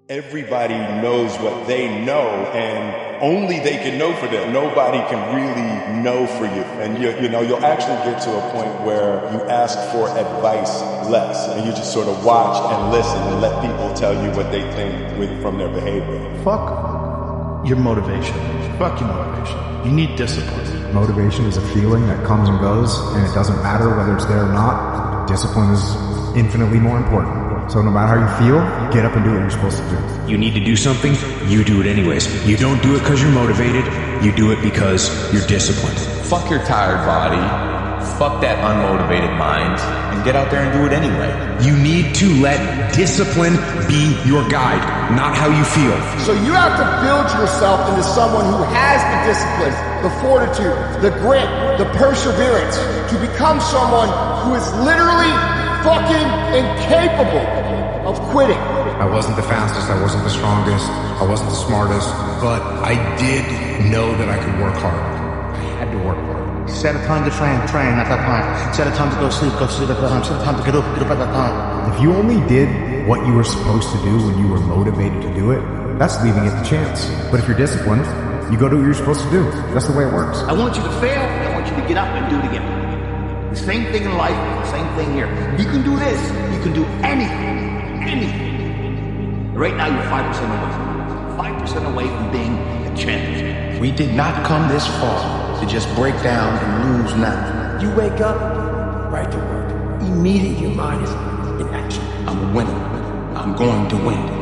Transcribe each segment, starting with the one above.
everybody knows what they know, and only they can know for them. Nobody can really know for you. And you'll actually get to a point where you ask for advice less, and you just sort of watch and listen and let people tell you what they think from their behavior. Fuck your motivation. Fuck your motivation. You need discipline. Motivation is a feeling that comes and goes, and it doesn't matter whether it's there or not. Discipline is infinitely more important. So no matter how you feel, get up and do what you're supposed to do. You need to do something, you do it anyways. You don't do it because you're motivated, you do it because you're disciplined. Fuck your tired body, fuck that unmotivated mind, and get out there and do it anyway. You need to let discipline be your guide, not how you feel. So you have to build yourself into someone who has the discipline, the fortitude, the grit, the perseverance, to become someone who is literally fucking incapable of quitting. I wasn't the fastest, I wasn't the strongest, I wasn't the smartest, but I did know that I could work hard. I had to work hard. Set a time to train at that time. Set a time to go sleep at that time. Set a time to get up at that time. If you only did what you were supposed to do when you were motivated to do it, that's leaving it to chance. But if you're disciplined, you go do what you're supposed to do. That's the way it works. I want you to fail, I want you to get up and do it again. The same thing in life, the same thing here. You can do this, you can do anything. Right now you're 5% away. 5% away from being a champion. We did not come this far to just break down and lose now. You wake up, right to work. Immediately your mind is in action. I'm a winner. I'm going to win.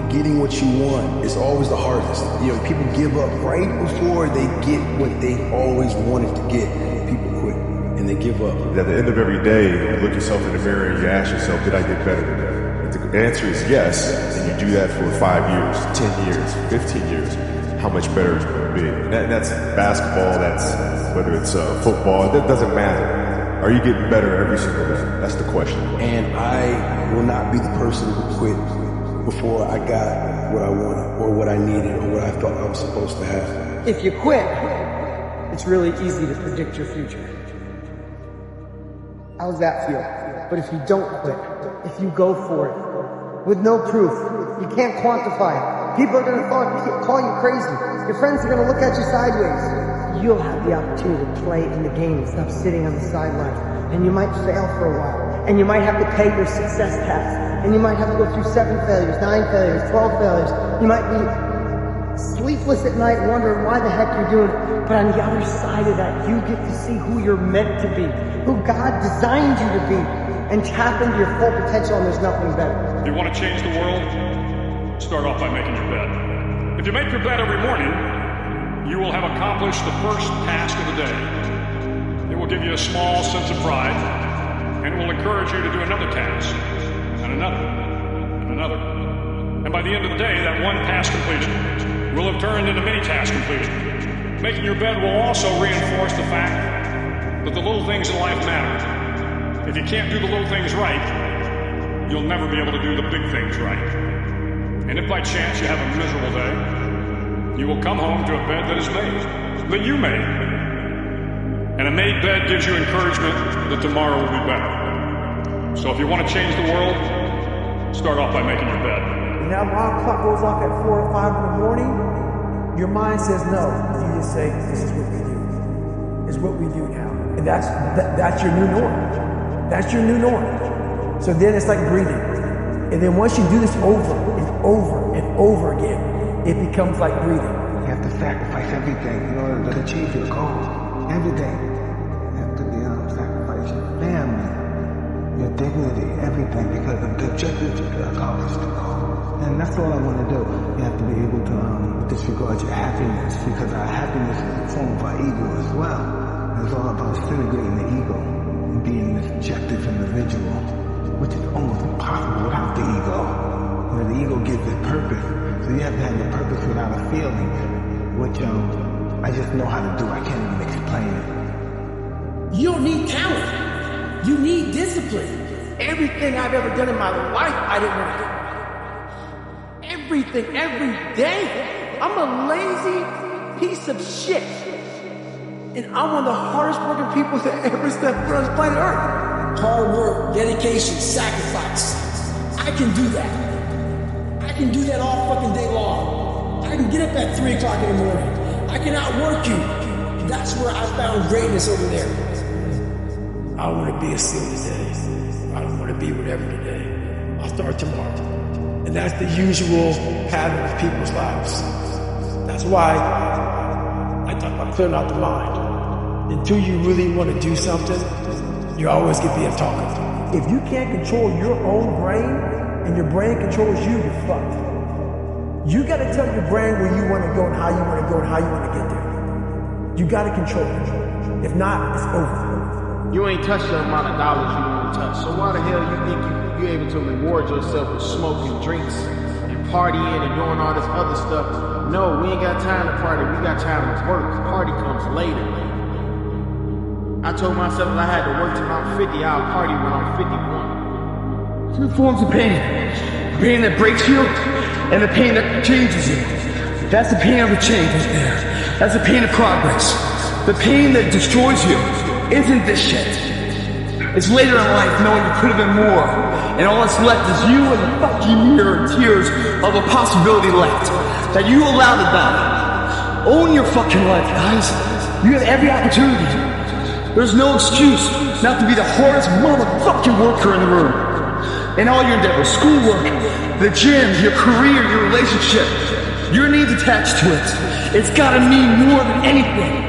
Getting what you want is always the hardest. People give up right before they get what they always wanted to get. People quit and they give up. At the end of every day, you look yourself in the mirror and you ask yourself, did I get better today? If the answer is yes, and you do that for 5 years, 10 years, 15 years, how much better is it going to be? And that's basketball, that's whether it's football, that doesn't matter. Are you getting better every single day? That's the question. And I will not be the person who quit before I got what I wanted or what I needed or what I thought I was supposed to have. If you quit, it's really easy to predict your future. How does that feel? But if you don't quit, if you go for it, with no proof, you can't quantify it. People are going to call you crazy. Your friends are going to look at you sideways. You'll have the opportunity to play in the game instead of sitting on the sidelines. And you might fail for a while. And you might have to pay your success tax. And you might have to go through 7 failures, 9 failures, 12 failures. You might be sleepless at night wondering why the heck you're doing it. But on the other side of that, you get to see who you're meant to be, who God designed you to be, and tap into your full potential, and there's nothing better. If you want to change the world, start off by making your bed. If you make your bed every morning, you will have accomplished the first task of the day. It will give you a small sense of pride, and it will encourage you to do another task, and another, and another. And by the end of the day, that one task completion will have turned into many task completion. Making your bed will also reinforce the fact that the little things in life matter. If you can't do the little things right, you'll never be able to do the big things right. And if by chance you have a miserable day, you will come home to a bed that is made, that you made. And a made bed gives you encouragement that tomorrow will be better. So if you want to change the world, start off by making your bed. When that alarm clock goes off at 4 or 5 in the morning, your mind says no. You just say, this is what we do. It's what we do now. And that's your new norm. That's your new norm. So then it's like breathing. And then once you do this over and over and over again, it becomes like breathing. You have to sacrifice everything in order to achieve your goal. Everything. You have to sacrifice your family, your dignity, everything, because of the objective to accomplish the goal. And that's all I want to do. You have to be able to disregard your happiness, because our happiness is a form of our ego as well. And it's all about disintegrating the ego and being this objective individual, which is almost impossible without the ego. The ego gives it purpose, so you have to have the purpose without a feeling, which I just know how to do. I can't even explain it. You don't need talent. You need discipline. Everything I've ever done in my life, I didn't want to do. Everything, every day. I'm a lazy piece of shit. And I'm one of the hardest working people to ever step foot on this planet Earth. Hard work, dedication, sacrifice. I can do that. I can do that all fucking day long. I can get up at 3 o'clock in the morning. I can outwork you. That's where I found greatness over there. I don't want to be a SEAL today. I don't want to be whatever today. I'll start tomorrow. And that's the usual pattern of people's lives. That's why I talk about clearing out the mind. Until you really want to do something, you always get being talkative. If you can't control your own brain and your brain controls you, you're fucked. You got to tell your brain where you want to go and how you want to go and how you want to get there. You got to control it. If not, it's over. You ain't touched the amount of dollars you want to touch. So why the hell you think you're able to reward yourself with smoking drinks and partying and doing all this other stuff? No, we ain't got time to party. We got time to work. Party comes later. I told myself if I had to work till I'm 50, I'll party when I'm 51. Two forms of pain. The pain that breaks you and the pain that changes you. That's the pain of the change right there. That's the pain of progress. The pain that destroys you isn't this shit. It's later in life knowing you could have been more. And all that's left is you and the fucking mirror and tears of a possibility left that you allow to die. Own your fucking life, guys. You have every opportunity. There's no excuse not to be the hardest motherfucking worker in the room. In all your endeavors, schoolwork, the gym, your career, your relationship, your needs attached to it. It's gotta mean more than anything.